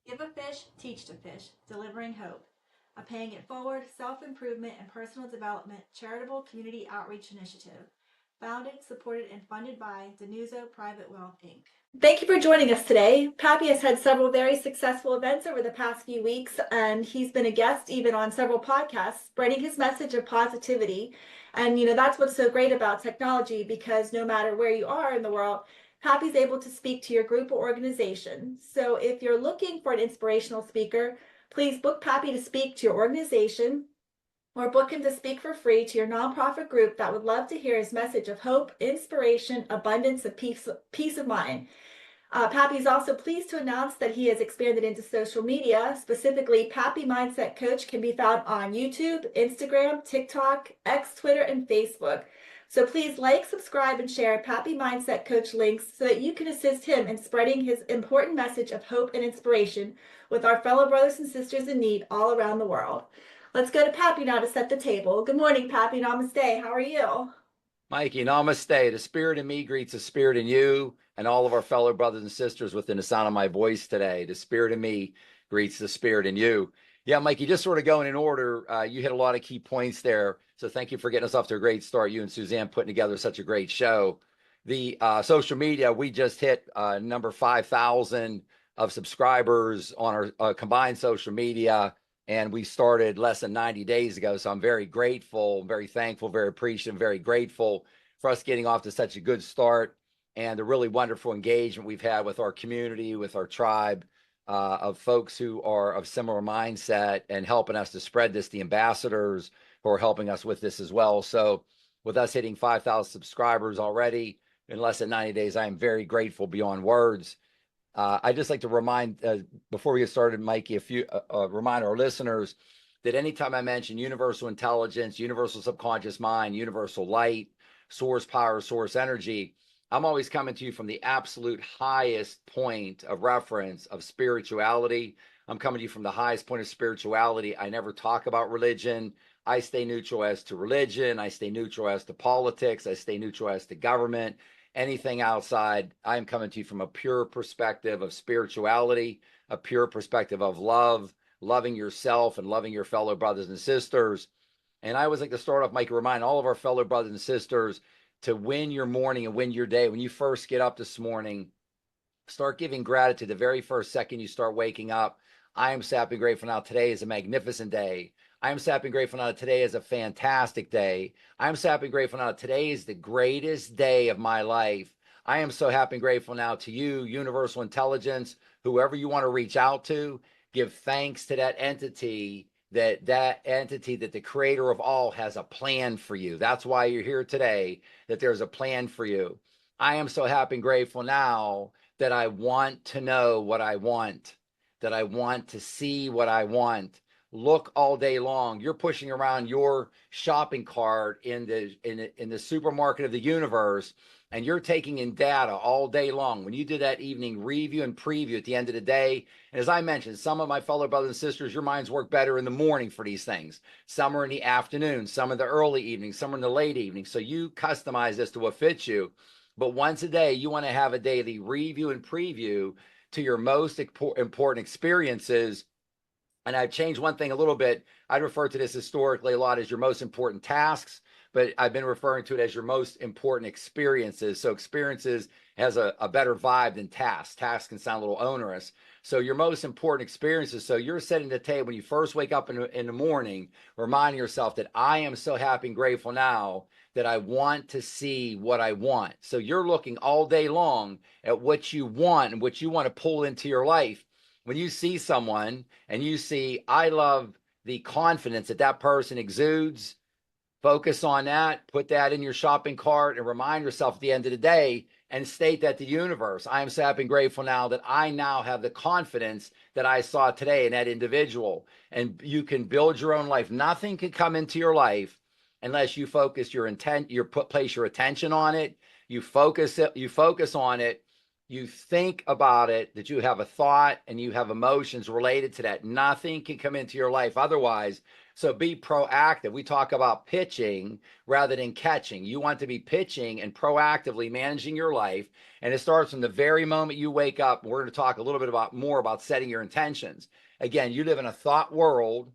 Give a fish, teach to fish, delivering hope. A Paying It Forward, self-improvement and personal development charitable community outreach initiative. Founded, supported, and funded by Denuzo Private Wealth, Inc. Thank you for joining us today. Pappy has had several very successful events over the past few weeks, and he's been a guest even on several podcasts, spreading his message of positivity. And, that's what's so great about technology, because no matter where you are in the world, Pappy's able to speak to your group or organization. So if you're looking for an inspirational speaker, please book Pappy to speak to your organization or book him to speak for free to your nonprofit group that would love to hear his message of hope, inspiration, abundance, and peace of mind. Pappy is also pleased to announce that he has expanded into social media. Specifically, Pappy Mindset Coach can be found on YouTube, Instagram, TikTok, X, Twitter, and Facebook. So please like, subscribe, and share Pappy Mindset Coach links so that you can assist him in spreading his important message of hope and inspiration with our fellow brothers and sisters in need all around the world. Let's go to Pappy now to set the table. Good morning, Pappy. Namaste. How are you? Mikey, namaste. The spirit in me greets the spirit in you and all of our fellow brothers and sisters within the sound of my voice today. The spirit in me greets the spirit in you. Yeah, Mikey, just sort of going in order. You hit a lot of key points there. So thank you for getting us off to a great start. You and Suzanne putting together such a great show. The social media, we just hit number 5,000 of subscribers on our combined social media. And we started less than 90 days ago. So I'm very grateful, very thankful, very appreciative, very grateful for us getting off to such a good start and the really wonderful engagement we've had with our community, with our tribe of folks who are of similar mindset and helping us to spread this, the ambassadors who are helping us with this as well. So with us hitting 5,000 subscribers already in less than 90 days, I am very grateful beyond words. I'd just like to remind, before we get started, Mikey, remind our listeners that anytime I mention universal intelligence, universal subconscious mind, universal light, source power, source energy, I'm always coming to you from the absolute highest point of reference of spirituality. I'm coming to you from the highest point of spirituality. I never talk about religion. I stay neutral as to religion. I stay neutral as to politics. I stay neutral as to government. Anything outside, I'm coming to you from a pure perspective of spirituality, a pure perspective of love, loving yourself and loving your fellow brothers and sisters. And I always like to start off, Mike, remind all of our fellow brothers and sisters to win your morning and win your day. When you first get up this morning, start giving gratitude the very first second you start waking up. I am so happy and grateful now. Today is a magnificent day. I am so happy and grateful now. Today is a fantastic day. I am so happy and grateful now. Today is the greatest day of my life. I am so happy and grateful now to you, universal intelligence, whoever you want to reach out to. Give thanks to that entity, that the creator of all has a plan for you. That's why you're here today, that there's a plan for you. I am so happy and grateful now that I want to know what I want, that I want to see what I want. Look all day long. You're pushing around your shopping cart in the supermarket of the universe, and you're taking in data all day long. When you do that evening review and preview at the end of the day, and as I mentioned, some of my fellow brothers and sisters, your minds work better in the morning for these things. Some are in the afternoon, some in the early evening, some are in the late evening. So you customize this to what fits you. But once a day, you want to have a daily review and preview to your most important experiences. And I've changed one thing a little bit. I'd refer to this historically a lot as your most important tasks, but I've been referring to it as your most important experiences. So experiences has a better vibe than tasks. Tasks can sound a little onerous. So your most important experiences. So you're setting the table when you first wake up in the morning, reminding yourself that I am so happy and grateful now that I want to see what I want. So you're looking all day long at what you want and what you want to pull into your life. When you see someone and you see, I love the confidence that that person exudes, focus on that, put that in your shopping cart and remind yourself at the end of the day and state that to the universe, I am so happy and grateful now that I now have the confidence that I saw today in that individual. And you can build your own life. Nothing can come into your life unless you focus your intent, place your attention on it, you focus on it, you think about it, that you have a thought and you have emotions related to that. Nothing can come into your life otherwise. So be proactive. We talk about pitching rather than catching. You want to be pitching and proactively managing your life. And it starts from the very moment you wake up. We're going to talk a little bit more about setting your intentions. Again, you live in a thought world.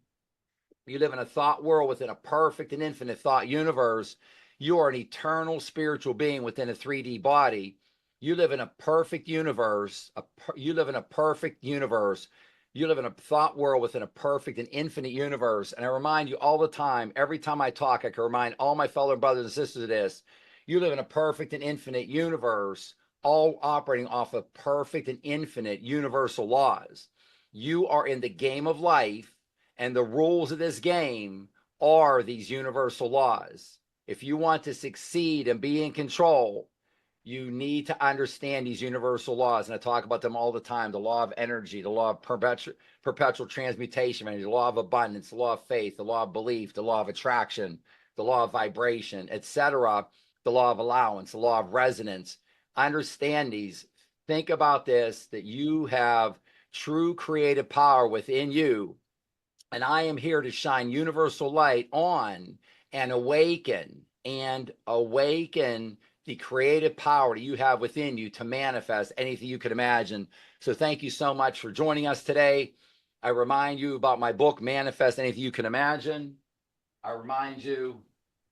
You live in a thought world within a perfect and infinite thought universe. You are an eternal spiritual being within a 3D body. You live in a perfect universe. You live in a perfect universe. You live in a thought world within a perfect and infinite universe. And I remind you all the time, every time I talk, I can remind all my fellow brothers and sisters of this. You live in a perfect and infinite universe, all operating off of perfect and infinite universal laws. You are in the game of life, and the rules of this game are these universal laws. If you want to succeed and be in control, you need to understand these universal laws. And I talk about them all the time: the law of energy, the law of perpetual transmutation, the law of abundance, the law of faith, the law of belief, the law of attraction, the law of vibration, etc., the law of allowance, the law of resonance. Understand these. Think about this, that you have true creative power within you. And I am here to shine universal light on and awaken the creative power that you have within you to manifest anything you could imagine. So thank you so much for joining us today. I remind you about my book, Manifest Anything You Can Imagine. I remind you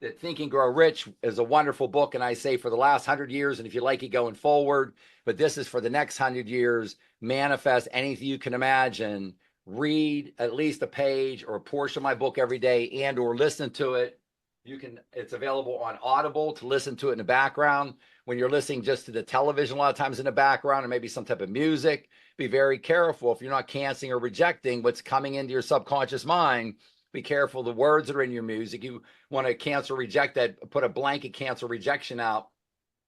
that Think and Grow Rich is a wonderful book, and I say for the last 100 years, and if you like it going forward, but this is for the next 100 years, manifest anything you can imagine. Read at least a page or a portion of my book every day, and or listen to it. It's available on Audible to listen to it in the background. When you're listening just to the television, a lot of times in the background, or maybe some type of music, be very careful. If you're not canceling or rejecting what's coming into your subconscious mind, be careful the words that are in your music. You want to cancel, reject that, put a blanket cancel rejection out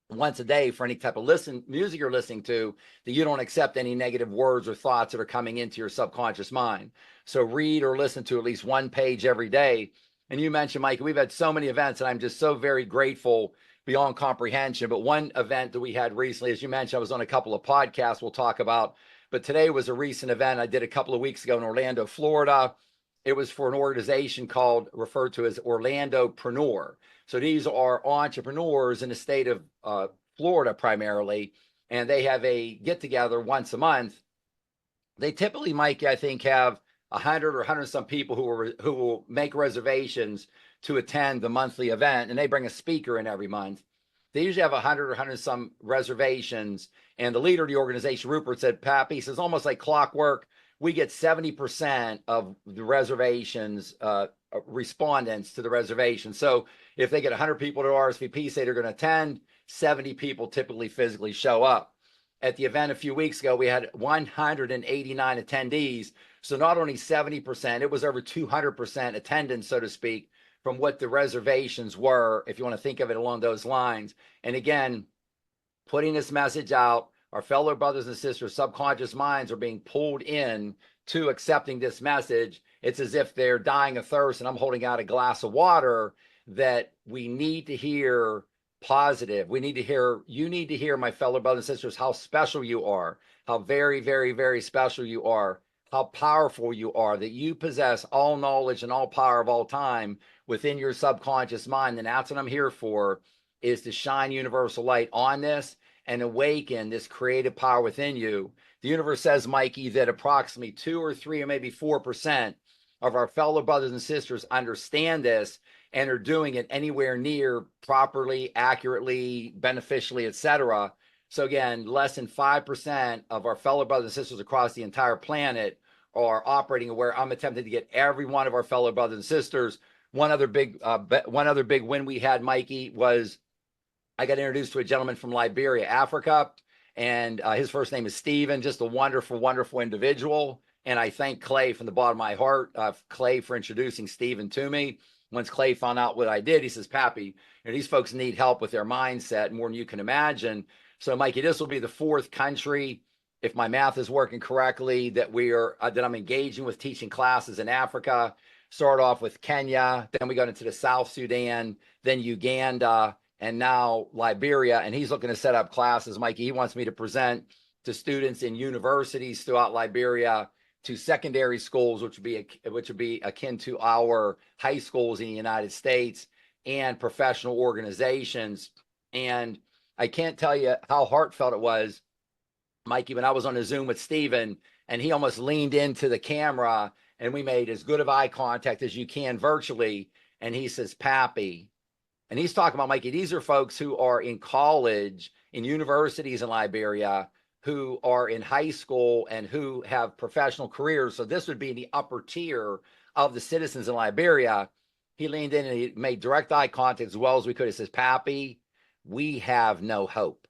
once a day for any type of music you're listening to, that you don't accept any negative words or thoughts that are coming into your subconscious mind. So read or listen to at least one page every day. And you mentioned, Mike, we've had so many events, and I'm just so very grateful beyond comprehension. But one event that we had recently, as you mentioned, I was on a couple of podcasts we'll talk about, but today was a recent event I did a couple of weeks ago in Orlando, Florida. It was for an organization referred to as Orlandopreneur. So these are entrepreneurs in the state of Florida primarily, and they have a get-together once a month. They typically, Mike, I think, have 100 or 100 some people who will make reservations to attend the monthly event, and they bring a speaker in every month. They usually have 100 or 100 some reservations, and the leader of the organization, Rupert, said, Pappy, says, almost like clockwork, we get 70% of the reservations, respondents to the reservation. So if they get 100 people to RSVP, say they're going to attend, 70 people typically physically show up. At the event a few weeks ago, we had 189 attendees. So not only 70%, it was over 200% attendance, so to speak, from what the reservations were, if you want to think of it along those lines. And again, putting this message out, our fellow brothers and sisters' subconscious minds are being pulled in to accepting this message. It's as if they're dying of thirst and I'm holding out a glass of water, that we need to hear positive. You need to hear, my fellow brothers and sisters, how special you are, how very, very, very special you are, how powerful you are, that you possess all knowledge and all power of all time within your subconscious mind. And that's what I'm here for, is to shine universal light on this and awaken this creative power within you. The universe says, Mikey, that approximately 2 or 3 or maybe 4% of our fellow brothers and sisters understand this and are doing it anywhere near properly, accurately, beneficially, etc. So again, less than 5% of our fellow brothers and sisters across the entire planet are operating aware. I'm attempting to get every one of our fellow brothers and sisters. One other big win we had, Mikey, was I got introduced to a gentleman from Liberia, Africa, and his first name is Stephen, just a wonderful, wonderful individual. And I thank Clay from the bottom of my heart, Clay, for introducing Stephen to me. Once Clay found out what I did, he says, Pappy, these folks need help with their mindset more than you can imagine. So, Mikey, this will be the 4th country, if my math is working correctly, that I'm engaging with teaching classes in Africa. Start off with Kenya, then we got into the South Sudan, then Uganda, and now Liberia. And he's looking to set up classes, Mikey. He wants me to present to students in universities throughout Liberia, to secondary schools, which would be akin to our high schools in the United States, and professional organizations. And I can't tell you how heartfelt it was, Mikey, when I was on a Zoom with Stephen, and he almost leaned into the camera, and we made as good of eye contact as you can virtually. And he says, Pappy, and he's talking about, Mikey, these are folks who are in college, in universities in Liberia, who are in high school, and who have professional careers. So this would be in the upper tier of the citizens in Liberia. He leaned in and he made direct eye contact as well as we could. He says, Pappy, we have no hope.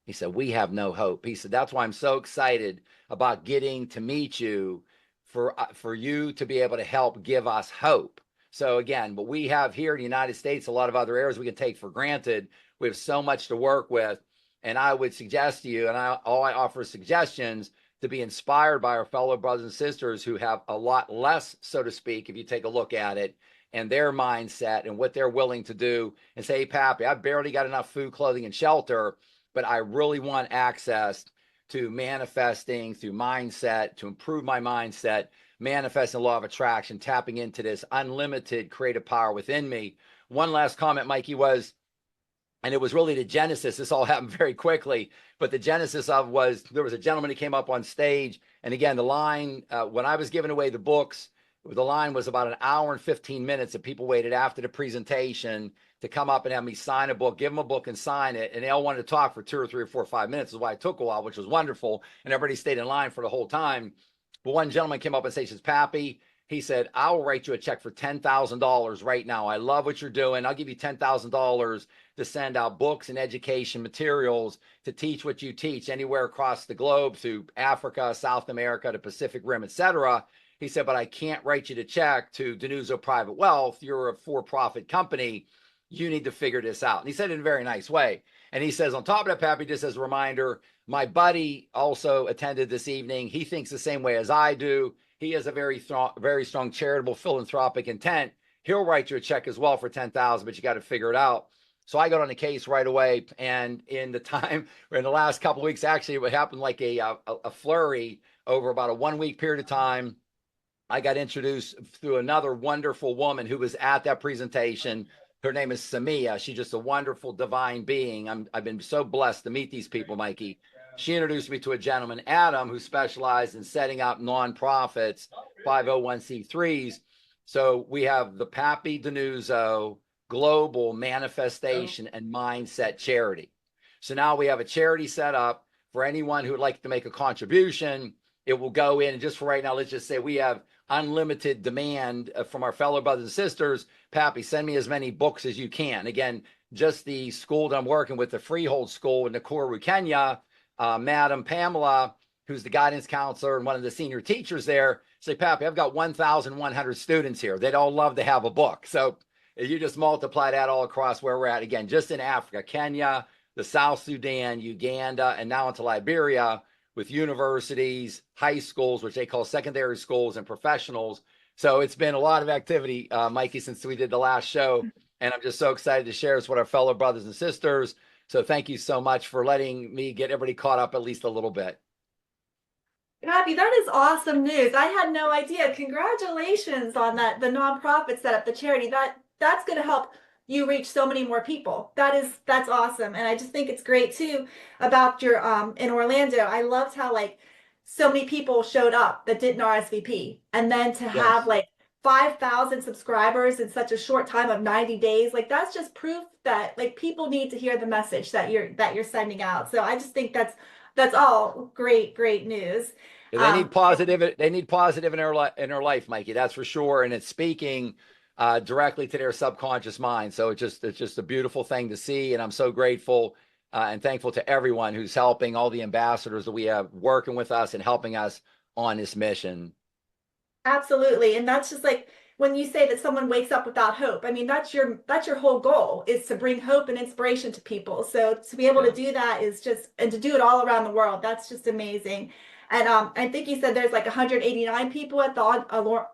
He said, we have no hope. He said, that's why I'm so excited about getting to meet you, for you to be able to help give us hope. So again, what we have here in the United States, a lot of other areas we can take for granted. We have so much to work with. And I would suggest to you, and I offer suggestions to be inspired by our fellow brothers and sisters who have a lot less, so to speak, if you take a look at it, and their mindset and what they're willing to do, and say, hey, Pappy, I've barely got enough food, clothing, and shelter, but I really want access to manifesting through mindset, to improve my mindset, manifesting the law of attraction, tapping into this unlimited creative power within me. One last comment, Mikey, was, and it was really the genesis. This all happened very quickly, but the genesis of was, there was a gentleman who came up on stage. And again, the line, when I was giving away the books, the line was about an hour and 15 minutes that people waited after the presentation to come up and have me sign a book, give them a book and sign it. And they all wanted to talk for 2 or 3 or 4 or 5 minutes. Is why it took a while, which was wonderful. And everybody stayed in line for the whole time. But one gentleman came up and says, Pappy, he said, I will write you a check for $10,000 right now. I love what you're doing. I'll give you $10,000 to send out books and education materials to teach what you teach anywhere across the globe, through Africa, South America, the Pacific Rim, etc. He said, but I can't write you the check to DeNuzzo Private Wealth. You're a for-profit company. You need to figure this out. And he said it in a very nice way. And he says, on top of that, Pappy, just as a reminder, my buddy also attended this evening. He thinks the same way as I do. He has a very strong charitable philanthropic intent. He'll write you a check as well for $10,000, but you got to figure it out. So I got on the case right away. And in the last couple of weeks, actually, it happened like a flurry over about a 1 week period of time. I got introduced through another wonderful woman who was at that presentation. Her name is Samia. She's just a wonderful divine being. I've been so blessed to meet these people, Mikey. She introduced me to a gentleman, Adam, who specialized in setting up nonprofits, 501c3s. So we have the Pappy DeNuzzo Global Manifestation and Mindset Charity. So now we have a charity set up for anyone who would like to make a contribution. It will go in, and just for right now, let's just say we have unlimited demand from our fellow brothers and sisters. Pappy, send me as many books as you can. Again, just the school that I'm working with, the Freehold School in Nakuru, Kenya, Madam Pamela, who's the guidance counselor and one of the senior teachers there, say, Pappy, I've got 1,100 students here. They'd all love to have a book. So you just multiply that all across where we're at. Again, just in Africa, Kenya, the South Sudan, Uganda, and now into Liberia, with universities, high schools, which they call secondary schools, and professionals. So it's been a lot of activity, Mikey, since we did the last show. And I'm just so excited to share this with our fellow brothers and sisters. So thank you so much for letting me get everybody caught up at least a little bit. Pappy, that is awesome news. I had no idea. Congratulations on that, the nonprofit setup, the charity. That's going to help you reach so many more people. That's awesome. And I just think it's great too about your in Orlando. I loved how like so many people showed up that didn't RSVP, and then to have like 5,000 subscribers in such a short time of 90 days, like that's just proof that like people need to hear the message that you're sending out. So I just think that's all great news. They need positive. They need positive in their life, Mikey. That's for sure. And it's speaking directly to their subconscious mind. So it's just a beautiful thing to see. And I'm so grateful and thankful to everyone who's helping, all the ambassadors that we have working with us and helping us on this mission. Absolutely. And that's just like when you say that someone wakes up without hope. I mean, that's your whole goal, is to bring hope and inspiration to people. So to be able to do that is just, and to do it all around the world, that's just amazing. And I think you said there's like 189 people at the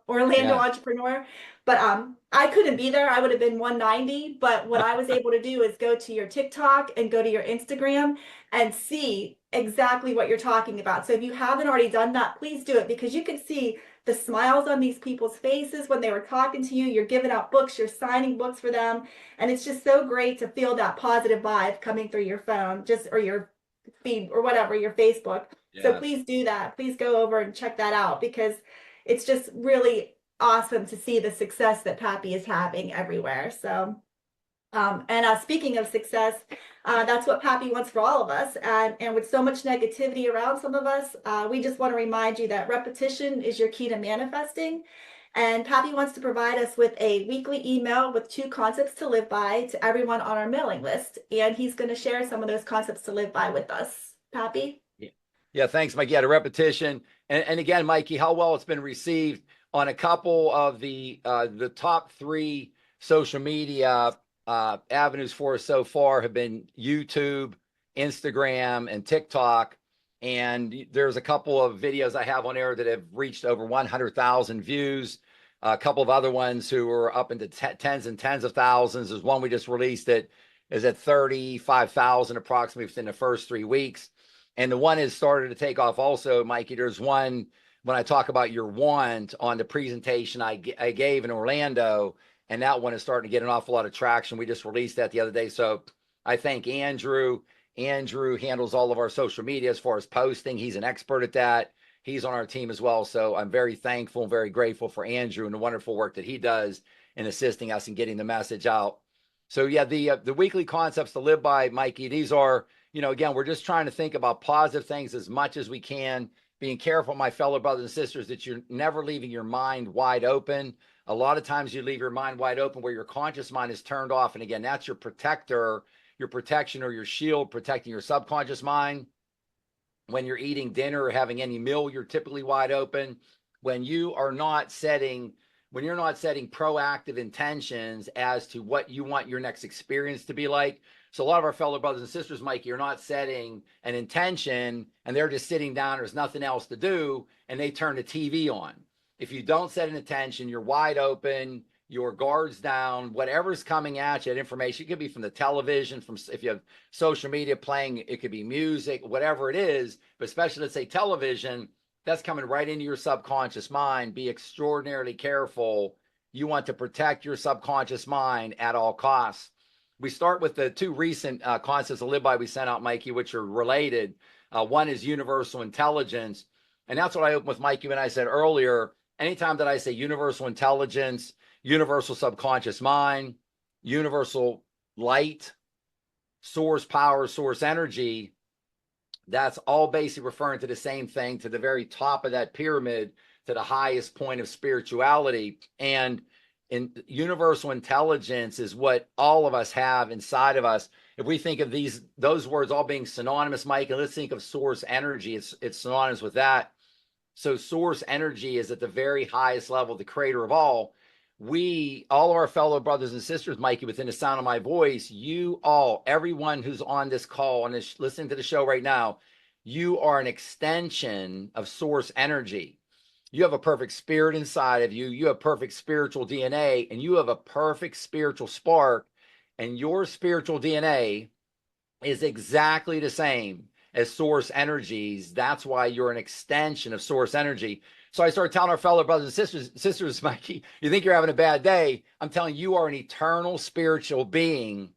Orlando Yeah. Entrepreneur, but I couldn't be there. I would have been 190. But what I was able to do is go to your TikTok and go to your Instagram and see exactly what you're talking about. So if you haven't already done that, please do it, because you can see the smiles on these people's faces when they were talking to you. You're giving out books, you're signing books for them, and it's just so great to feel that positive vibe coming through your phone, just or your feed or whatever, your Facebook. So Yes. please do that. Please go over and check that out, because it's just really awesome to see the success that Pappy is having everywhere. So and speaking of success, that's what Pappy wants for all of us. And with so much negativity around some of us, we just want to remind you that repetition is your key to manifesting. And Pappy wants to provide us with a weekly email with 2 concepts to live by to everyone on our mailing list. And he's going to share some of those concepts to live by with us. Pappy? Yeah. Yeah, thanks, Mike. Yeah, the repetition. And again, Mikey, how well it's been received on a couple of the top 3 social media avenues for us so far have been YouTube, Instagram, and TikTok. And there's a couple of videos I have on there that have reached over 100,000 views. A couple of other ones who are up into tens and tens of thousands. There's one we just released that is at 35,000 approximately within the first 3 weeks. And the one has started to take off also, Mikey. There's one when I talk about your want on the presentation I gave in Orlando, and that one is starting to get an awful lot of traction. We just released that the other day. So I thank Andrew. Andrew handles all of our social media as far as posting. He's an expert at that. He's on our team as well. So I'm very thankful and very grateful for Andrew and the wonderful work that he does in assisting us in getting the message out. So yeah, the weekly concepts to live by, Mikey, these are, again, we're just trying to think about positive things as much as we can, being careful, my fellow brothers and sisters, that you're never leaving your mind wide open. A lot of times you leave your mind wide open where your conscious mind is turned off. And again, that's your protector, your protection or your shield, protecting your subconscious mind. When you're eating dinner or having any meal, you're typically wide open. When you're not setting proactive intentions as to what you want your next experience to be like. So a lot of our fellow brothers and sisters, Mike, you're not setting an intention and they're just sitting down, there's nothing else to do, and they turn the TV on. If you don't set an intention, you're wide open, your guards down, whatever's coming at you, that information, it could be from the television, from if you have social media playing, it could be music, whatever it is, but especially let's say television, that's coming right into your subconscious mind. Be extraordinarily careful. You want to protect your subconscious mind at all costs. We start with the 2 recent concepts to live by we sent out, Mikey, which are related. One is universal intelligence. And that's what I opened with Mikey when I said earlier, anytime that I say universal intelligence, universal subconscious mind, universal light, source power, source energy, that's all basically referring to the same thing, to the very top of that pyramid, to the highest point of spirituality. And in universal intelligence is what all of us have inside of us. If we think of those words all being synonymous, Mike, and let's think of source energy, it's synonymous with that. So source energy is at the very highest level, the creator of all. All of our fellow brothers and sisters, Mikey, within the sound of my voice, you all, everyone who's on this call and is listening to the show right now, you are an extension of source energy. You have a perfect spirit inside of you. You have perfect spiritual DNA, and you have a perfect spiritual spark. And your spiritual DNA is exactly the same as source energies. That's why you're an extension of source energy. So I started telling our fellow brothers and sisters, Mikey, you think you're having a bad day. I'm telling you, you are an eternal spiritual being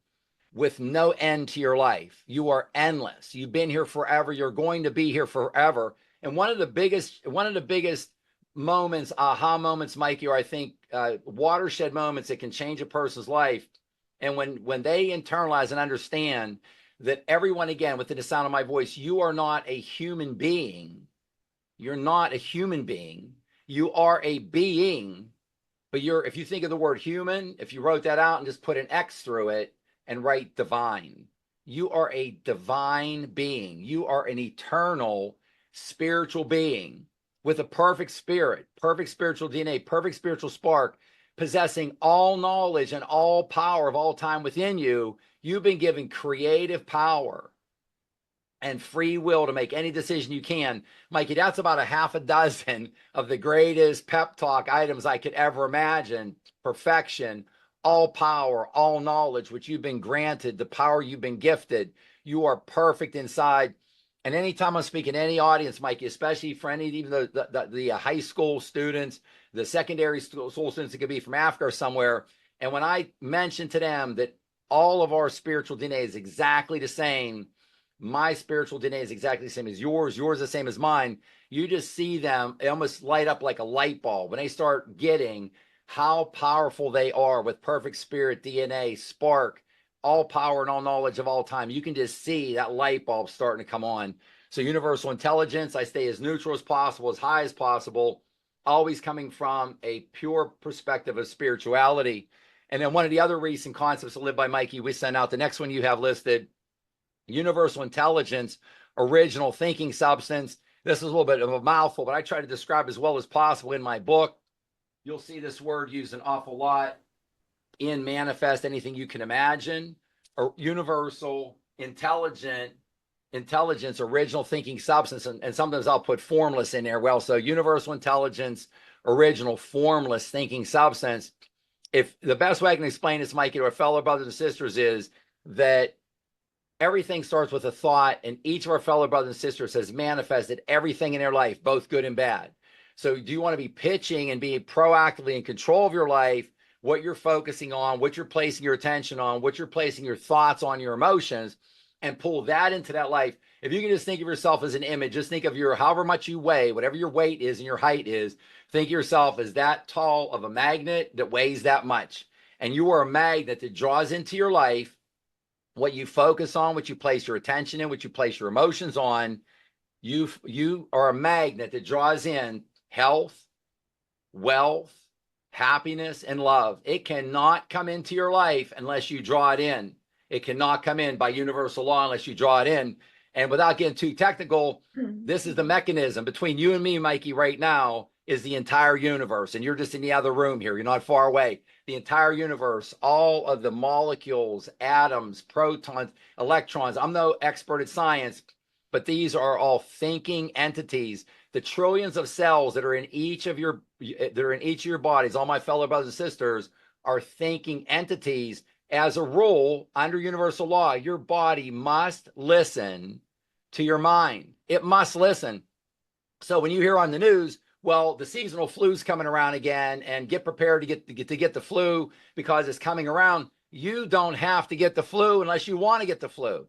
with no end to your life. You are endless. You've been here forever. You're going to be here forever. And one of the biggest moments, aha moments, Mikey, or I think watershed moments that can change a person's life. And when they internalize and understand that everyone, again, within the sound of my voice, you are not a human being. You're not a human being. You are a being. But if you think of the word human, if you wrote that out and just put an X through it and write divine, you are a divine being. You are an eternal spiritual being with a perfect spirit, perfect spiritual DNA, perfect spiritual spark, possessing all knowledge and all power of all time within you. You've been given creative power. and free will to make any decision you can. Mikey, that's about a half a dozen of the greatest pep talk items I could ever imagine. Perfection, all power, all knowledge, which you've been granted, the power you've been gifted. You are perfect inside. And anytime I'm speaking to any audience, Mikey, especially for any, even the high school students, the secondary school students that could be from Africa or somewhere, and when I mention to them that all of our spiritual DNA is exactly the same, my spiritual DNA is exactly the same as yours the same as mine, you just see them, they almost light up like a light bulb when they start getting how powerful they are with perfect spirit DNA, spark, all power and all knowledge of all time. You can just see that light bulb starting to come on. So universal intelligence, I stay as neutral as possible, as high as possible, always coming from a pure perspective of spirituality. And then one of the other recent concepts to live by, Mikey, we sent out the next one you have listed, universal intelligence, original thinking substance. This is a little bit of a mouthful, but I try to describe as well as possible in my book. You'll see this word used an awful lot in Manifest Anything You Can Imagine, or universal intelligence, original thinking substance. And sometimes I'll put formless in there. Well, so universal intelligence, original formless thinking substance. If the best way I can explain this, Mikey, to our fellow brothers and sisters is that everything starts with a thought, and each of our fellow brothers and sisters has manifested everything in their life, both good and bad. So do you want to be pitching and being proactively in control of your life, what you're focusing on, what you're placing your attention on, what you're placing your thoughts on, your emotions, and pull that into that life? If you can just think of yourself as an image, just think of your, however much you weigh, whatever your weight is and your height is, think of yourself as that tall of a magnet that weighs that much. And you are a magnet that draws into your life what you focus on, what you place your attention in, what you place your emotions on. You are a magnet that draws in health, wealth, happiness, and love. It cannot come into your life unless you draw it in. It cannot come in by universal law unless you draw it in. And without getting too technical, this is the mechanism between you and me, Mikey, right now is the entire universe. And you're just in the other room here. You're not far away. The entire universe, all of the molecules, atoms, protons, electrons. I'm no expert at science, but these are all thinking entities. The trillions of cells that are in each of your bodies, all my fellow brothers and sisters, are thinking entities. As a rule, under universal law, your body must listen to your mind. It must listen. So when you hear on the news, well, the seasonal flu's coming around again, and get prepared to get the flu because it's coming around. You don't have to get the flu unless you want to get the flu.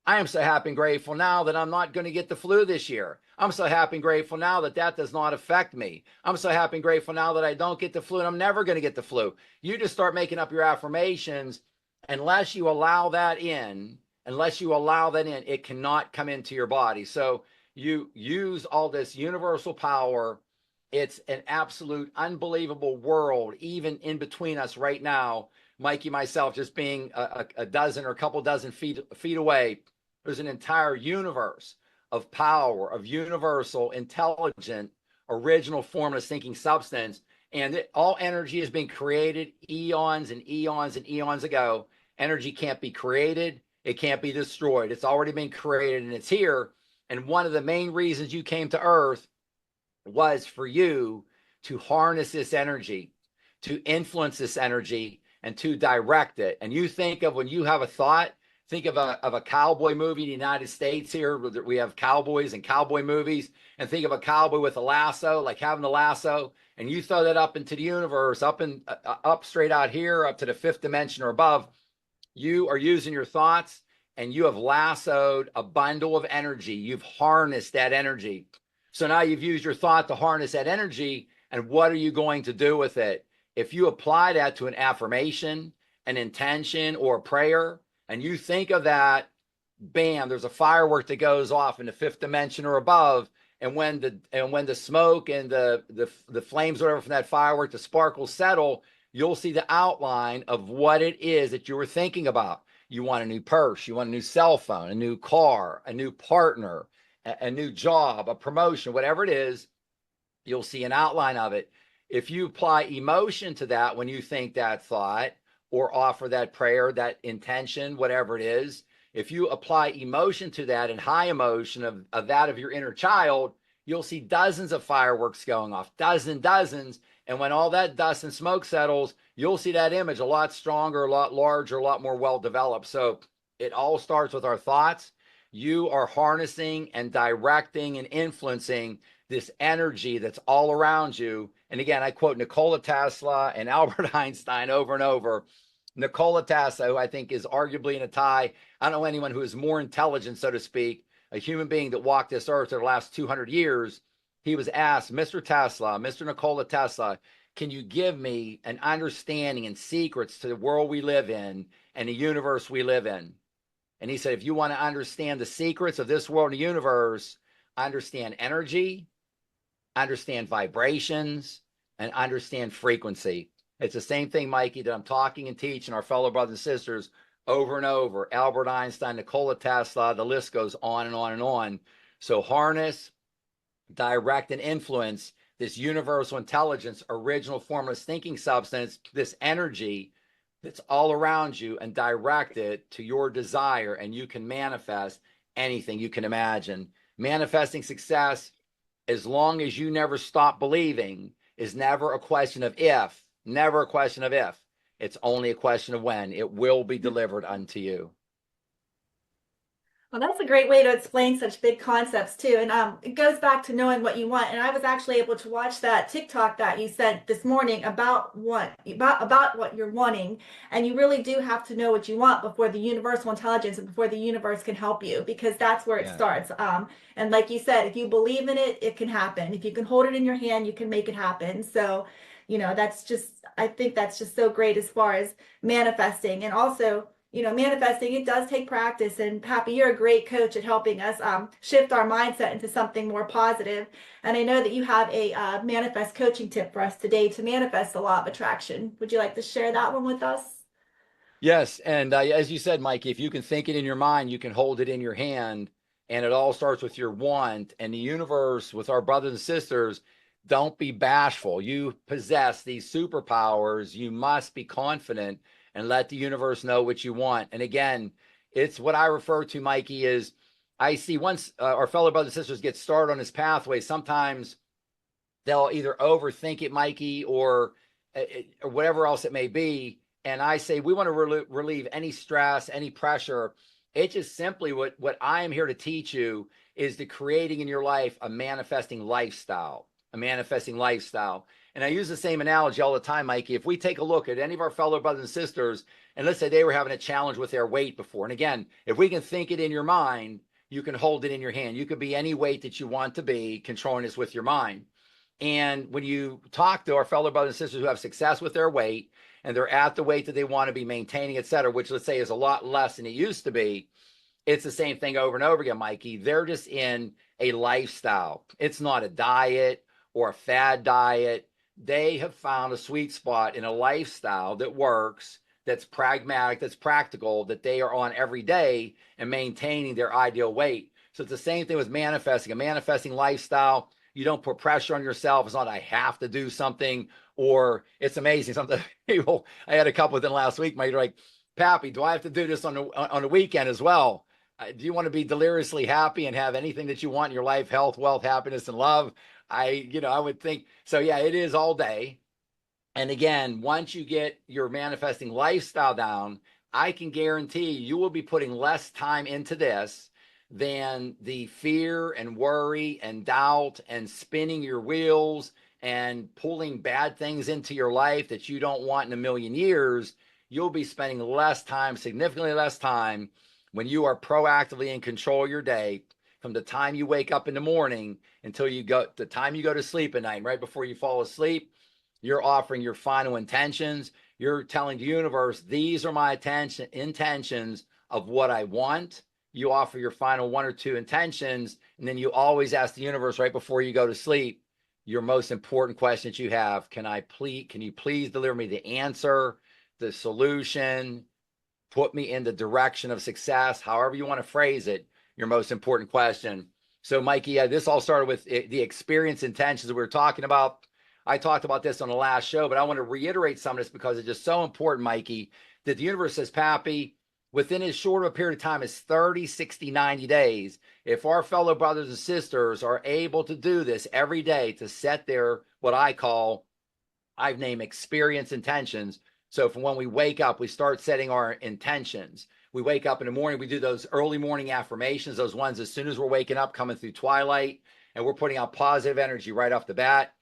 I am so happy and grateful now that I'm not going to get the flu this year. I'm so happy and grateful now that that does not affect me. I'm so happy and grateful now that I don't get the flu, and I'm never going to get the flu. You just start making up your affirmations. Unless you allow that in, it cannot come into your body. So you use all this universal power. It's an absolute unbelievable world, even in between us right now. Mikey, myself, just being a dozen or a couple dozen feet away, there's an entire universe of power, of universal, intelligent, original, formless thinking substance. And all energy has been created eons and eons and eons ago. Energy can't be created. It can't be destroyed. It's already been created and it's here. And one of the main reasons you came to Earth was for you to harness this energy, to influence this energy, and to direct it. And you think of, when you have a thought, think of a cowboy movie in the United States here. We have cowboys and cowboy movies. And think of a cowboy with a lasso, like having a lasso, and you throw that up into the universe, up straight out here, up to the fifth dimension or above. You are using your thoughts, and you have lassoed a bundle of energy. You've harnessed that energy. So now you've used your thought to harness that energy. And what are you going to do with it? If you apply that to an affirmation, an intention, or a prayer, and you think of that, bam, there's a firework that goes off in the fifth dimension or above. And when the smoke and the flames, whatever, from that firework, the sparkles settle, you'll see the outline of what it is that you were thinking about. You want a new purse, you want a new cell phone, a new car, a new partner, a new job, a promotion, whatever it is, you'll see an outline of it. If you apply emotion to that when you think that thought or offer that prayer, that intention, whatever it is, If you apply emotion to that and high emotion of that of your inner child, you'll see dozens of fireworks going off, dozens. And when all that dust and smoke settles, you'll see that image a lot stronger, a lot larger, a lot more well developed. So it all starts with our thoughts. You are harnessing and directing and influencing this energy that's all around you. And again, I quote Nikola Tesla and Albert Einstein over and over. Nikola Tesla, who I think is arguably in a tie, I don't know anyone who is more intelligent, so to speak, a human being that walked this earth for the last 200 years. He was asked, Mr. Tesla, Mr. Nikola Tesla, can you give me an understanding and secrets to the world we live in and the universe we live in? And he said, if you want to understand the secrets of this world and the universe, understand energy, understand vibrations, and understand frequency. It's the same thing, Mikey, that I'm talking and teaching our fellow brothers and sisters over and over. Albert Einstein, Nikola Tesla, the list goes on and on and on. So harness, direct, and influence this universal intelligence, original formless thinking substance, this energy that's all around you, and direct it to your desire, and you can manifest anything you can imagine. Manifesting success, as long as you never stop believing, is never a question of if, never a question of if. It's only a question of when. It will be delivered unto you. Well, that's a great way to explain such big concepts too. And it goes back to knowing what you want. And I was actually able to watch that TikTok that you sent this morning about what you're wanting. And you really do have to know what you want before the universal intelligence and before the universe can help you, because that's where it starts. And like you said, if you believe in it, it can happen. If you can hold it in your hand, you can make it happen. So, I think that's just so great as far as manifesting. And also, manifesting, it does take practice. And Pappy, you're a great coach at helping us shift our mindset into something more positive. And I know that you have a manifest coaching tip for us today to manifest the law of attraction. Would you like to share that one with us? Yes. And as you said, Mikey, if you can think it in your mind, you can hold it in your hand. And it all starts with your want. And the universe, with our brothers and sisters, don't be bashful. You possess these superpowers. You must be confident and let the universe know what you want. And again, it's what I refer to, Mikey, is I see once our fellow brothers and sisters get started on this pathway, sometimes they'll either overthink it, Mikey, or whatever else it may be. And I say, we want to relieve any stress, any pressure. It's just simply what I am here to teach you is the creating in your life a manifesting lifestyle, And I use the same analogy all the time, Mikey. If we take a look at any of our fellow brothers and sisters, and let's say they were having a challenge with their weight before. And again, if we can think it in your mind, you can hold it in your hand. You could be any weight that you want to be, controlling this with your mind. And when you talk to our fellow brothers and sisters who have success with their weight, and they're at the weight that they want to be maintaining, et cetera, which let's say is a lot less than it used to be, it's the same thing over and over again, Mikey. They're just in a lifestyle. It's not a diet or a fad diet. They have found a sweet spot in a lifestyle that works, that's pragmatic, that's practical, that they are on every day and maintaining their ideal weight. So it's the same thing with manifesting. A manifesting lifestyle, you don't put pressure on yourself. It's not, I have to do something, or it's amazing. Sometimes people, I had a couple within last week, they're like, Pappy, do I have to do this on the weekend as well? Do you want to be deliriously happy and have anything that you want in your life, health, wealth, happiness, and love? I would think so. Yeah, it is all day. And again, once you get your manifesting lifestyle down, I can guarantee you will be putting less time into this than the fear and worry and doubt and spinning your wheels and pulling bad things into your life that you don't want in a million years. You'll be spending less time, significantly less time, when you are proactively in control of your day, from the time you wake up in the morning until the time you go to sleep at night. Right before you fall asleep, you're offering your final intentions. You're telling the universe, these are my intentions of what I want. You offer your final one or two intentions, and then you always ask the universe right before you go to sleep, your most important question that you have: can you please deliver me the answer, the solution, put me in the direction of success, however you want to phrase it, your most important question. So, Mikey, this all started with the experience intentions we were talking about. I talked about this on the last show, but I want to reiterate some of this because it's just so important, Mikey, that the universe says, Pappy, within as short of a period of time as 30, 60, 90 days, if our fellow brothers and sisters are able to do this every day to set their, what I've named experience intentions. So from when we wake up, we start setting our intentions. We wake up in the morning, we do those early morning affirmations, those ones as soon as we're waking up, coming through twilight, and we're putting out positive energy right off the bat.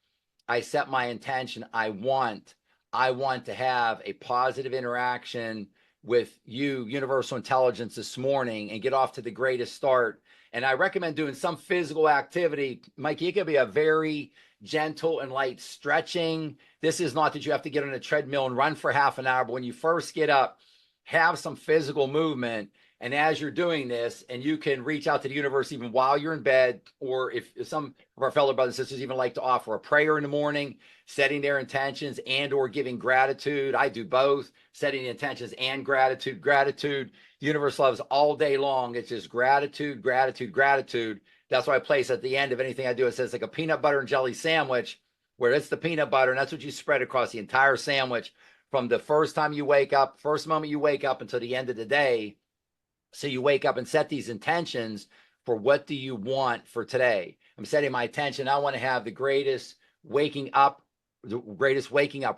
I set my intention. I want to have a positive interaction with you, universal intelligence, this morning and get off to the greatest start. And I recommend doing some physical activity. Mikey, it could be a very gentle and light stretching. This is not that you have to get on a treadmill and run for half an hour, but when you first get up, have some physical movement. And as you're doing this, and you can reach out to the universe even while you're in bed, or if some of our fellow brothers and sisters even like to offer a prayer in the morning, setting their intentions and or giving gratitude. I do both, setting the intentions and gratitude. Gratitude, the universe loves all day long. It's just gratitude, gratitude, gratitude. That's why I place at the end of anything I do, it says like a peanut butter and jelly sandwich, where it's the peanut butter, and that's what you spread across the entire sandwich from the first time you wake up, first moment you wake up until the end of the day. So you wake up and set these intentions for what do you want for today. I'm setting my intention. I want to have the greatest waking up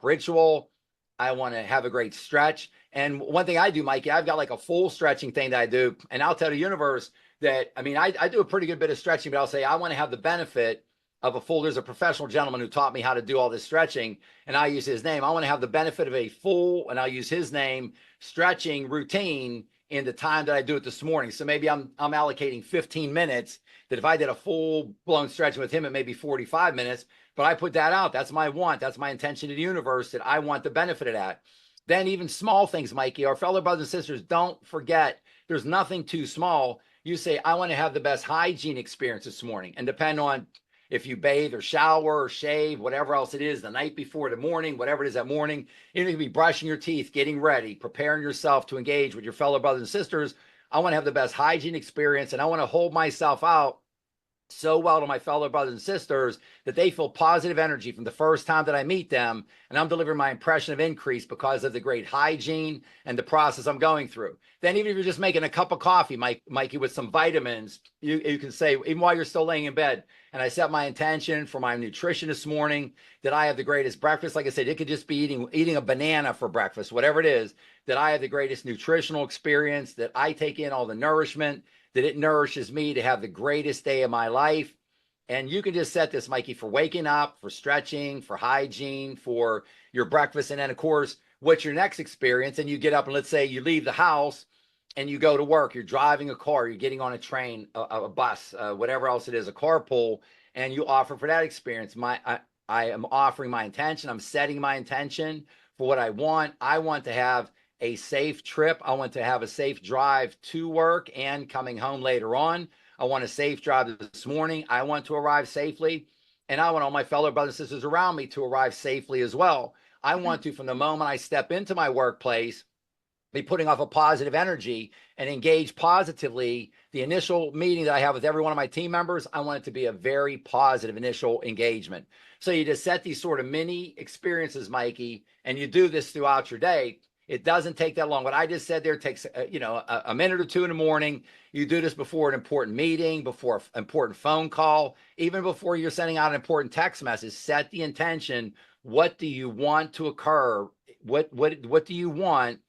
ritual. I want to have a great stretch. And one thing I do, Mikey, I've got like a full stretching thing that I do. And I'll tell the universe that, I mean, I do a pretty good bit of stretching, but I'll say, I want to have the benefit of a full, there's a professional gentleman who taught me how to do all this stretching, and I use his name. I want to have the benefit of a full, and I'll use his name, stretching routine in the time that I do it this morning. So maybe I'm allocating 15 minutes, that if I did a full blown stretching with him, it may be 45 minutes, but I put that out. That's my want. That's my intention to the universe, that I want the benefit of that. Then even small things, Mikey, our fellow brothers and sisters, don't forget, there's nothing too small. You say, I want to have the best hygiene experience this morning, and depend on if you bathe or shower or shave, whatever else it is, the night before, the morning, whatever it is that morning, you can be brushing your teeth, getting ready, preparing yourself to engage with your fellow brothers and sisters. I want to have the best hygiene experience, and I want to hold myself out so well to my fellow brothers and sisters that they feel positive energy from the first time that I meet them, and I'm delivering my impression of increase because of the great hygiene and the process I'm going through. Then even if you're just making a cup of coffee, Mikey, with some vitamins, you can say, even while you're still laying in bed, and I set my intention for my nutrition this morning, that I have the greatest breakfast. Like I said, it could just be eating a banana for breakfast, whatever it is, that I have the greatest nutritional experience, that I take in all the nourishment, that it nourishes me to have the greatest day of my life. And you can just set this, Mikey, for waking up, for stretching, for hygiene, for your breakfast. And then, of course, what's your next experience? And you get up and let's say you leave the house and you go to work. You're driving a car, you're getting on a train, a bus, whatever else it is, a carpool, and you offer for that experience. I am offering my intention. I'm setting my intention for what I want. I want to have a safe trip. I want to have a safe drive to work and coming home later on. I want a safe drive this morning. I want to arrive safely. And I want all my fellow brothers and sisters around me to arrive safely as well. I want to, from the moment I step into my workplace, be putting off a positive energy and engage positively. The initial meeting that I have with every one of my team members, I want it to be a very positive initial engagement. So you just set these sort of mini experiences, Mikey, and you do this throughout your day. It doesn't take that long. What I just said there takes, a minute or two in the morning. You do this before an important meeting, before an important phone call, even before you're sending out an important text message. Set the intention. What do you want to occur? What do you want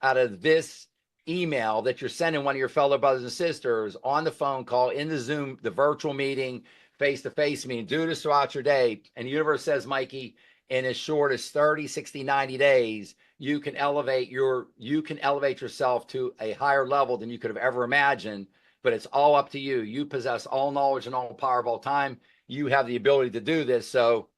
out of this email that you're sending one of your fellow brothers and sisters, on the phone call, in the Zoom, the virtual meeting, face-to-face meeting? Do this throughout your day. And the universe says, Mikey, in as short as 30, 60, 90 days, you can elevate yourself to a higher level than you could have ever imagined. But it's all up to you. You possess all knowledge and all power of all time. You have the ability to do this. So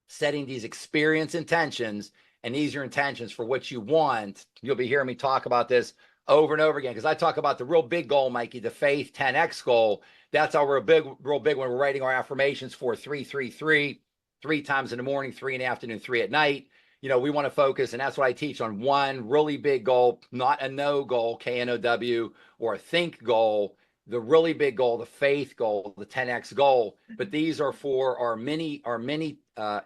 setting these experience intentions, and these are intentions for what you want. You'll be hearing me talk about this over and over again, because I talk about the real big goal, Mikey, the Faith 10X goal. That's our real big when we're writing our affirmations for 333, 3 times in the morning, 3 in the afternoon, 3 at night. We want to focus, and that's what I teach, on one really big goal, not a no goal, KNOW, or a think goal, the really big goal, the faith goal, the 10X goal. But these are for our many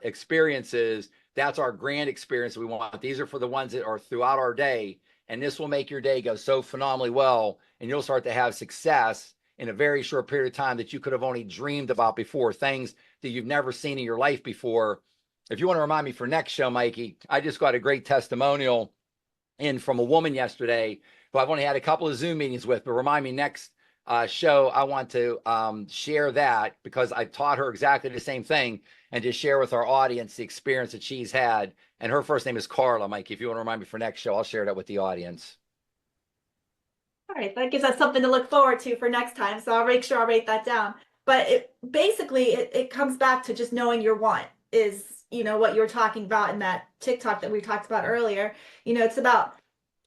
experiences. That's our grand experience we want. These are for the ones that are throughout our day. And this will make your day go so phenomenally well. And you'll start to have success in a very short period of time that you could have only dreamed about before, things that you've never seen in your life before. If you want to remind me for next show, Mikey, I just got a great testimonial in from a woman yesterday who I've only had a couple of Zoom meetings with, but remind me next show, I want to share that because I taught her exactly the same thing and just share with our audience the experience that she's had. And her first name is Carla. Mikey, if you want to remind me for next show, I'll share that with the audience. All right, that gives us something to look forward to for next time. So I'll make sure I'll write that down. But it comes back to just knowing your want is, what you were talking about in that TikTok that we talked about earlier. It's about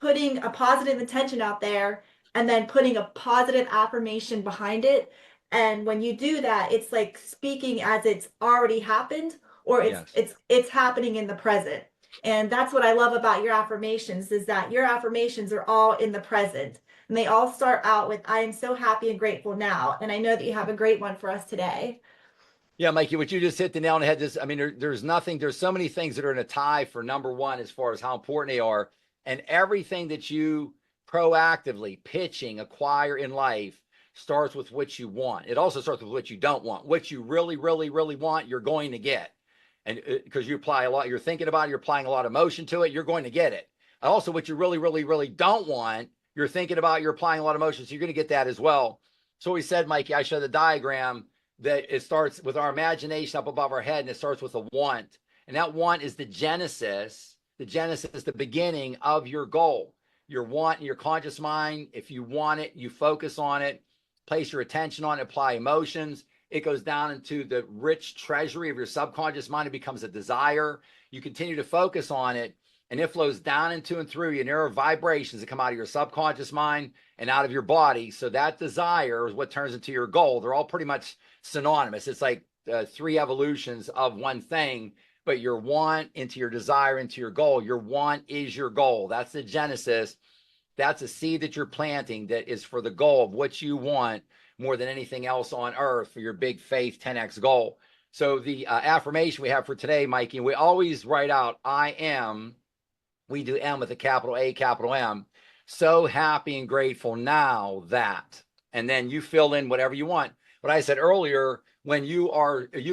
putting a positive intention out there and then putting a positive affirmation behind it. And when you do that, it's like speaking as it's already happened, or it's happening in the present. And that's what I love about your affirmations, is that your affirmations are all in the present. And they all start out with, I am so happy and grateful now. And I know that you have a great one for us today. Yeah, Mikey, what you just hit the nail on the head. There's so many things that are in a tie for number one as far as how important they are. And everything that you proactively pitching, acquire in life starts with what you want. It also starts with what you don't want. What you really, really, really want, you're going to get. And because you apply a lot, you're thinking about it, you're applying a lot of emotion to it, you're going to get it. Also, what you really, really, really don't want, you're thinking about, you're applying a lot of emotion, so you're going to get that as well. So we said, Mikey, I showed the diagram that it starts with our imagination up above our head, and it starts with a want. And that want is the genesis. The genesis is the beginning of your goal. Your want in your conscious mind, if you want it, you focus on it, place your attention on it, apply emotions. It goes down into the rich treasury of your subconscious mind. It becomes a desire. You continue to focus on it, and it flows down into and through you. And there are vibrations that come out of your subconscious mind and out of your body. So that desire is what turns into your goal. They're all pretty much synonymous. It's like three evolutions of one thing, but your want into your desire into your goal. Your want is your goal. That's the genesis. That's a seed that you're planting that is for the goal of what you want more than anything else on earth for your big faith 10x goal. So the affirmation we have for today, Mikey, we always write out, I am, we do M with a capital A, capital M, so happy and grateful now that, and then you fill in whatever you want. What I said earlier, when you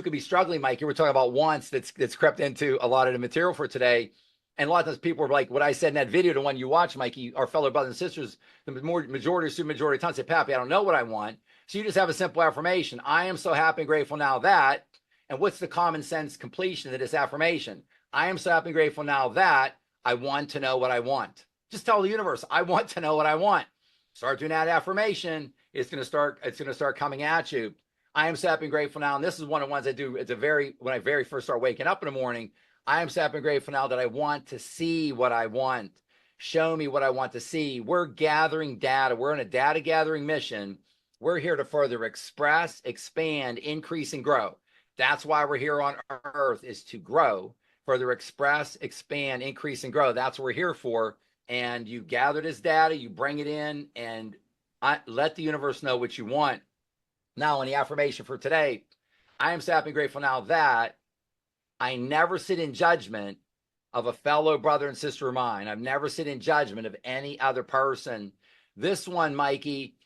could be struggling, Mikey, we're talking about wants that's crept into a lot of the material for today. And a lot of times people are like, what I said in that video, the one you watch, Mikey, our fellow brothers and sisters, the majority of times say, Pappy, I don't know what I want. So you just have a simple affirmation. I am so happy and grateful now that, and what's the common sense completion of this affirmation? I am so happy and grateful now that I want to know what I want. Just tell the universe, I want to know what I want. Start doing that affirmation. It's going to start coming at you. I am so happy and grateful now. And this is one of the ones I do when I very first start waking up in the morning. I am so happy and grateful now that I want to see what I want. Show me what I want to see. We're gathering data. We're in a data gathering mission. We're here to further express, expand, increase, and grow. That's why we're here on earth, is to grow, further express, expand, increase, and grow. That's what we're here for. And you gather this data, you bring it in, and let the universe know what you want. Now, in the affirmation for today, I am so happy and grateful now that I never sit in judgment of a fellow brother and sister of mine. I've never sit in judgment of any other person. This one, Mikey,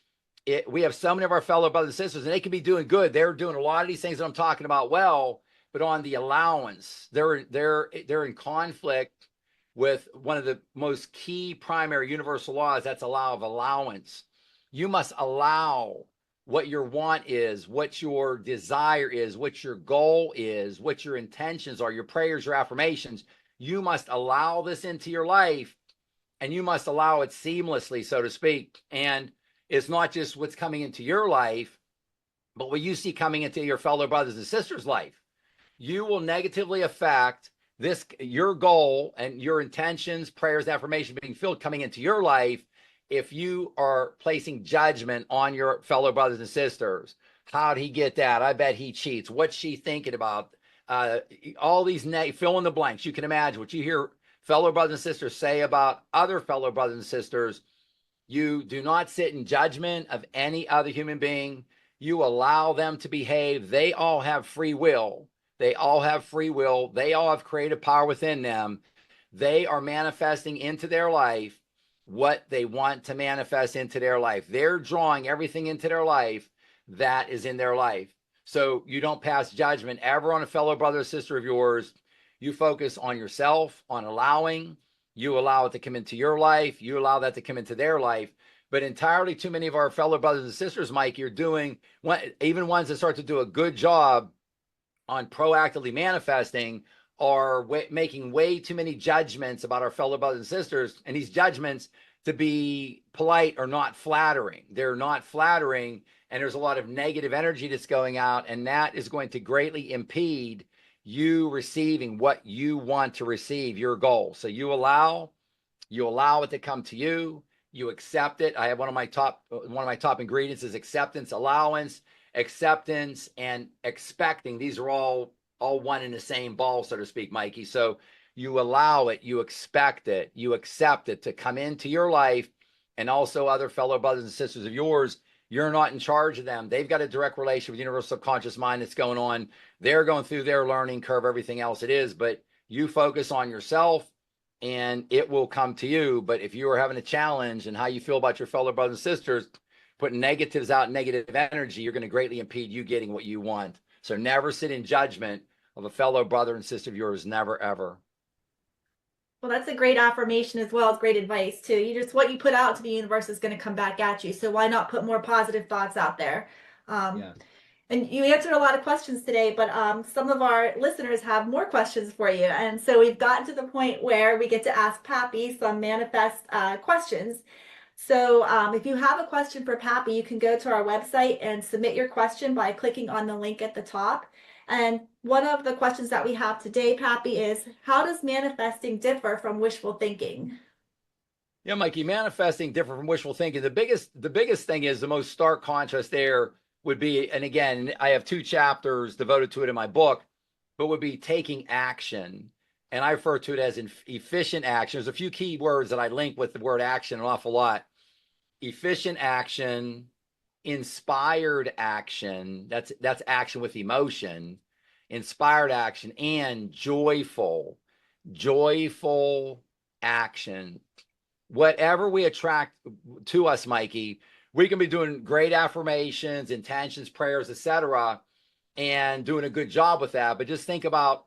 we have so many of our fellow brothers and sisters, and they can be doing good. They're doing a lot of these things that I'm talking about well, but on the allowance, they're in conflict with one of the most key primary universal laws. That's a law of allowance. You must allow what your want is, what your desire is, what your goal is, what your intentions are, your prayers, your affirmations. You must allow this into your life, and you must allow it seamlessly, so to speak. And it's not just what's coming into your life, but what you see coming into your fellow brothers and sisters' life. You will negatively affect your goal and your intentions, prayers, affirmation being filled coming into your life if you are placing judgment on your fellow brothers and sisters. How'd he get that? I bet he cheats. What's she thinking about? All these fill in the blanks. You can imagine what you hear fellow brothers and sisters say about other fellow brothers and sisters. You do not sit in judgment of any other human being. You allow them to behave. They all have free will. They all have free will. They all have creative power within them. They are manifesting into their life what they want to manifest into their life. They're drawing everything into their life that is in their life. So you don't pass judgment ever on a fellow brother or sister of yours. You focus on yourself, on allowing. You allow it to come into your life. You allow that to come into their life. But entirely too many of our fellow brothers and sisters, Mike, you're doing, even ones that start to do a good job on proactively manifesting, are making way too many judgments about our fellow brothers and sisters. And these judgments, to be polite, are not flattering. They're not flattering. And there's a lot of negative energy that's going out. And that is going to greatly impede you receiving what you want to receive, your goal. So you allow it to come to you. You accept it. I have one of my top ingredients is acceptance, allowance, acceptance, and expecting. These are all one in the same ball, so to speak, Mikey. So you allow it, you expect it, you accept it to come into your life, and also other fellow brothers and sisters of yours. You're not in charge of them. They've got a direct relation with the universal subconscious mind that's going on. They're going through their learning curve, everything else it is, but you focus on yourself and it will come to you. But if you are having a challenge and how you feel about your fellow brothers and sisters, putting negatives out, negative energy, you're going to greatly impede you getting what you want. So never sit in judgment of a fellow brother and sister of yours. Never, ever. Well, that's a great affirmation as well as great advice too. What you put out to the universe is going to come back at you. So why not put more positive thoughts out there? Yeah. And you answered a lot of questions today, but some of our listeners have more questions for you. And so we've gotten to the point where we get to ask Pappy some manifest questions. So if you have a question for Pappy, you can go to our website and submit your question by clicking on the link at the top. And one of the questions that we have today, Pappy, is how does manifesting differ from wishful thinking? Yeah, Mikey, manifesting different from wishful thinking. The biggest thing is the most stark contrast there would be, and again, I have 2 chapters devoted to it in my book, but would be taking action. And I refer to it as efficient action. There's a few key words that I link with the word action an awful lot. Efficient action, inspired action, that's action with emotion, inspired action, and joyful action. Whatever we attract to us, Mikey, we can be doing great affirmations, intentions, prayers, etc., and doing a good job with that. But just think about,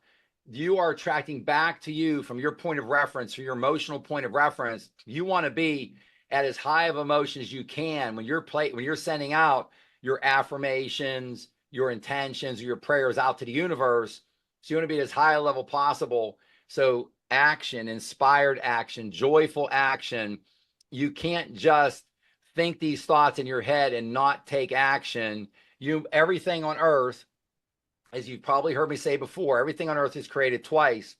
you are attracting back to you from your point of reference, from your emotional point of reference. You want to be at as high of emotion as you can when you're sending out your affirmations, your intentions, your prayers out to the universe. So you want to be at as high a level possible. So action, inspired action, joyful action. You can't just think these thoughts in your head and not take action. Everything on earth, as you've probably heard me say before, everything on earth is created twice.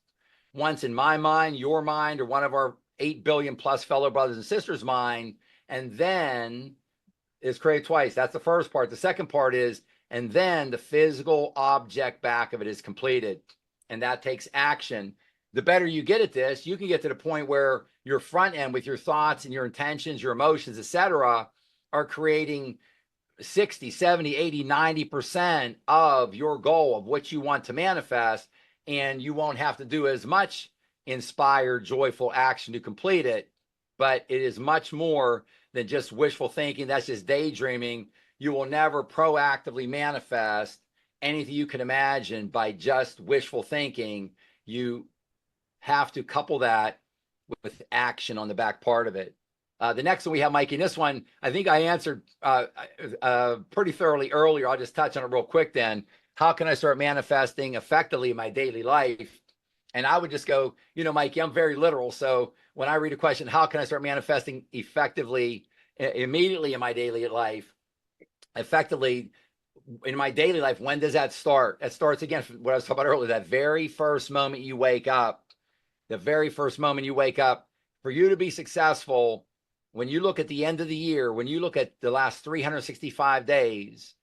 Once in my mind, your mind, or one of our 8 billion plus fellow brothers and sisters' mind, and then is created twice. That's the first part. The second part is, and then the physical object back of it is completed. And that takes action. The better you get at this, you can get to the point where your front end with your thoughts and your intentions, your emotions, etc., are creating 60, 70, 80, 90% of your goal of what you want to manifest. And you won't have to do as much inspired, joyful action to complete it. But it is much more than just wishful thinking. That's just daydreaming. You will never proactively manifest anything you can imagine by just wishful thinking. You have to couple that with action on the back part of it. The next one we have, Mikey, and this one, I think I answered pretty thoroughly earlier. I'll just touch on it real quick then. How can I start manifesting effectively in my daily life? And I would just go, Mikey, I'm very literal. So when I read a question, how can I start manifesting effectively immediately in my daily life? Effectively in my daily life, when does that start? That starts, again, from what I was talking about earlier, that very first moment you wake up. The very first moment you wake up. For you to be successful, when you look at the end of the year, when you look at the last 365 days,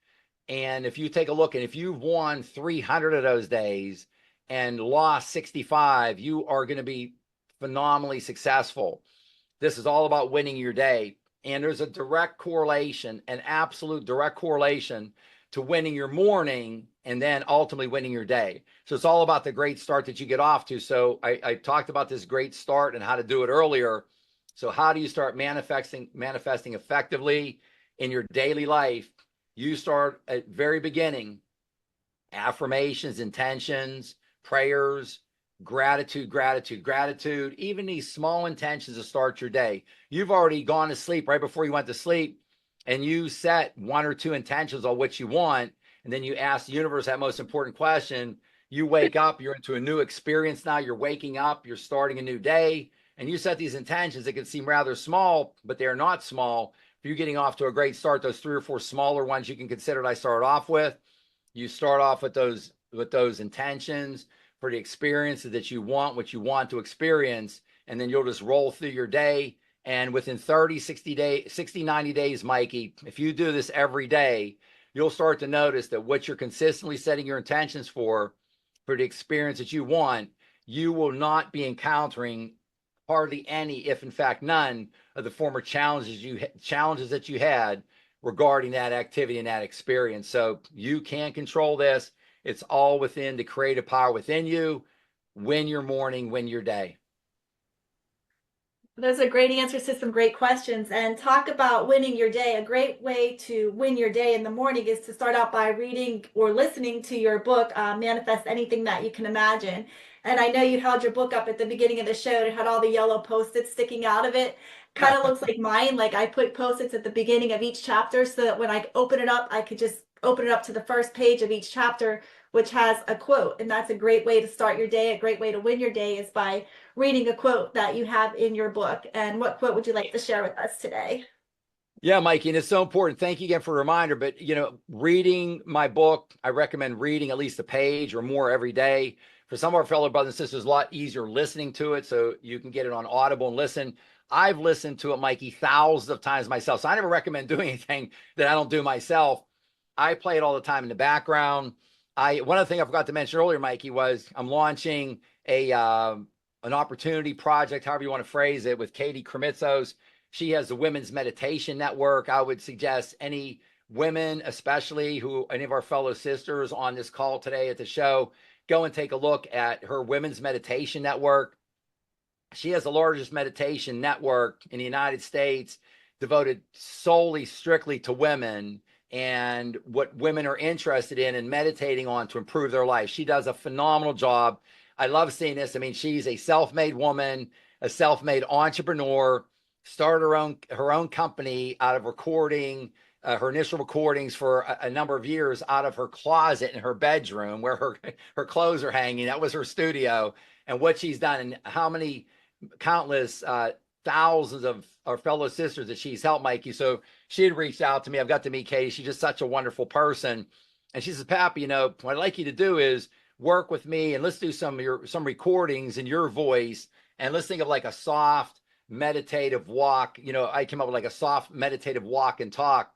and if you take a look, and if you've won 300 of those days and lost 65, you are going to be phenomenally successful. This is all about winning your day. And there's a direct correlation, an absolute direct correlation to winning your morning and then ultimately winning your day. So it's all about the great start that you get off to. So I talked about this great start and how to do it earlier. So how do you start manifesting effectively in your daily life? You start at very beginning, affirmations, intentions, prayers, gratitude, gratitude, gratitude, even these small intentions to start your day. You've already gone to sleep right before you went to sleep, and you set one or two intentions on what you want, and then you ask the universe that most important question. You wake up, you're into a new experience now. You're waking up, you're starting a new day, and you set these intentions that can seem rather small, but they're not small. If you're getting off to a great start, those 3 or 4 smaller ones you can consider that I started off with. You start off with those intentions for the experiences that you want, what you want to experience, and then you'll just roll through your day. And within 30, 60, 90 days, Mikey, if you do this every day, you'll start to notice that what you're consistently setting your intentions for the experience that you want, you will not be encountering hardly any, if in fact none, of the former challenges that you had regarding that activity and that experience. So you can control this. It's all within the creative power within you. Win your morning, win your day. Those are great answers to some great questions. And talk about winning your day. A great way to win your day in the morning is to start out by reading or listening to your book, Manifest Anything That You Can Imagine. And I know you held your book up at the beginning of the show. It had all the yellow Post-its sticking out of it. Kind of looks like mine. Like I put Post-its at the beginning of each chapter so that when I open it up, I could just open it up to the first page of each chapter, which has a quote. And that's a great way to start your day. A great way to win your day is by reading a quote that you have in your book. And what quote would you like to share with us today? Yeah, Mikey, and it's so important. Thank you again for a reminder. But, reading my book, I recommend reading at least a page or more every day. For some of our fellow brothers and sisters, a lot easier listening to it. So you can get it on Audible and listen. I've listened to it, Mikey, thousands of times myself. So I never recommend doing anything that I don't do myself. I play it all the time in the background. One of the things I forgot to mention earlier, Mikey, was I'm launching an opportunity project, however you want to phrase it, with Katie Kremitzos. She has the Women's Meditation Network. I would suggest any women, especially any of our fellow sisters on this call today at the show, go and take a look at her Women's Meditation Network. She has the largest meditation network in the United States devoted strictly to women and what women are interested in and meditating on to improve their life. She does a phenomenal job. I love seeing this. I mean, she's a self-made woman, a self-made entrepreneur, started her own company out of recording her initial recordings for a number of years out of her closet in her bedroom where her clothes are hanging. That was her studio. And what she's done and how many countless thousands of our fellow sisters that she's helped, Mikey. So she had reached out to me. I've got to meet Katie. She's just such a wonderful person. And she says, Pappy, what I'd like you to do is work with me and let's do some recordings in your voice. And let's think of like a soft meditative walk. I came up with like a soft meditative walk and talk.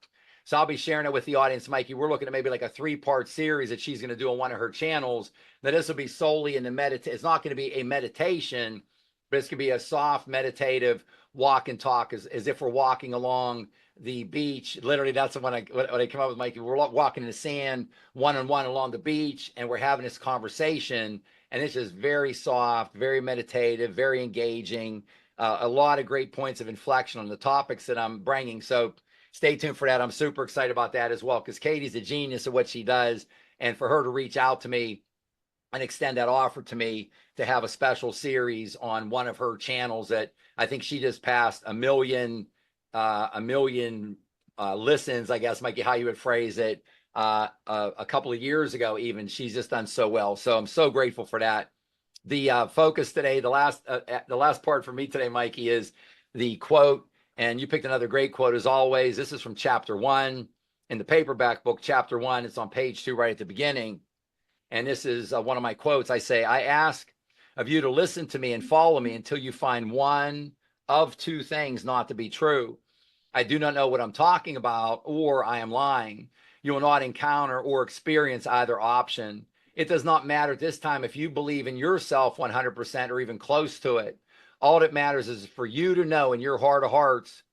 So I'll be sharing it with the audience, Mikey. We're looking at maybe like a 3-part series that she's going to do on one of her channels. That this will be solely in the meditation. It's not going to be a meditation, but it's going to be a soft meditative walk and talk as if we're walking along the beach. Literally, that's what I come up with, Mikey. We're walking in the sand one-on-one along the beach, and we're having this conversation. And it's just very soft, very meditative, very engaging. A lot of great points of inflection on the topics that I'm bringing. So stay tuned for that. I'm super excited about that as well because Katie's a genius at what she does. And for her to reach out to me and extend that offer to me to have a special series on one of her channels that I think she just passed a million listens, I guess, Mikey, how you would phrase it, a couple of years ago even. She's just done so well. So I'm so grateful for that. The focus today, the last part for me today, Mikey, is the quote. And you picked another great quote as always. This is from chapter 1 in the paperback book, chapter 1. It's on page 2 right at the beginning. And this is one of my quotes. I say, I ask of you to listen to me and follow me until you find one of 2 things not to be true. I do not know what I'm talking about, or I am lying. You will not encounter or experience either option. It does not matter at this time if you believe in yourself 100% or even close to it. All that matters is for you to know in your heart of hearts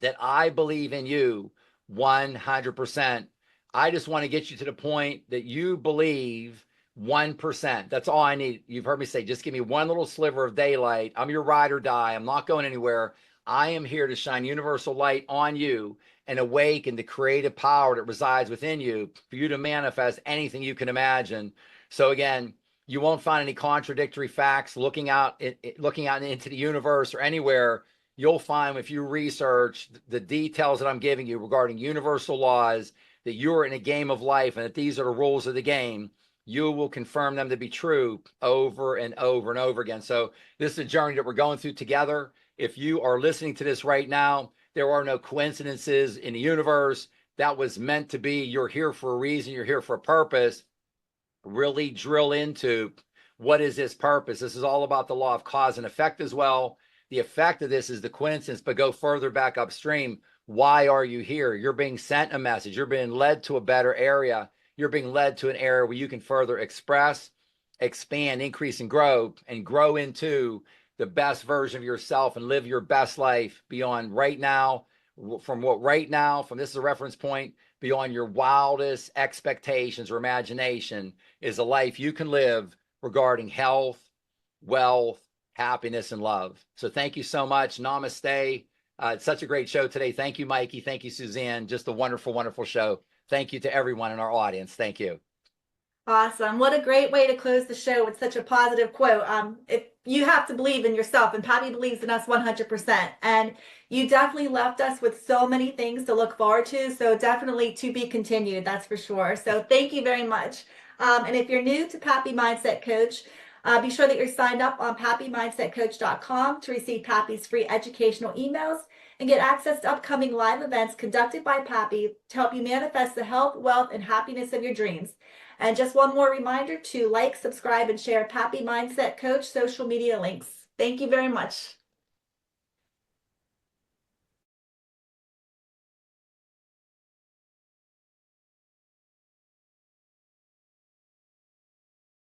that I believe in you 100%. I just want to get you to the point that you believe 1%. That's all I need. You've heard me say, just give me one little sliver of daylight. I'm your ride or die. I'm not going anywhere. I am here to shine universal light on you and awaken the creative power that resides within you for you to manifest anything you can imagine. So again, you won't find any contradictory facts looking out into the universe or anywhere. You'll find, if you research the details that I'm giving you regarding universal laws, that you're in a game of life and that these are the rules of the game. You will confirm them to be true over and over and over again. So this is a journey that we're going through together. If you are listening to this right now, there are no coincidences in the universe. That was meant to be. You're here for a reason. You're here for a purpose. Really drill into what is this purpose. This is all about the law of cause and effect as well. The effect of this is the coincidence, but go further back upstream. Why are you here? You're being sent a message. You're being led to a better area. You're being led to an area where you can further express, expand, increase, and grow into the best version of yourself and live your best life beyond right now. From this is a reference point, beyond your wildest expectations or imagination is a life you can live regarding health, wealth, happiness, and love. So thank you so much. Namaste. It's such a great show today. Thank you, Mikey. Thank you, Suzanne. Just a wonderful, wonderful show. Thank you to everyone in our audience. Thank you. Awesome. What a great way to close the show with such a positive quote. If you have to believe in yourself, and Pappy believes in us 100%. And you definitely left us with so many things to look forward to. So definitely to be continued, that's for sure. So thank you very much. And if you're new to Pappy Mindset Coach, be sure that you're signed up on pappymindsetcoach.com to receive Pappy's free educational emails and get access to upcoming live events conducted by Pappy to help you manifest the health, wealth, and happiness of your dreams. And just one more reminder to like, subscribe, and share Pappy Mindset Coach social media links. Thank you very much.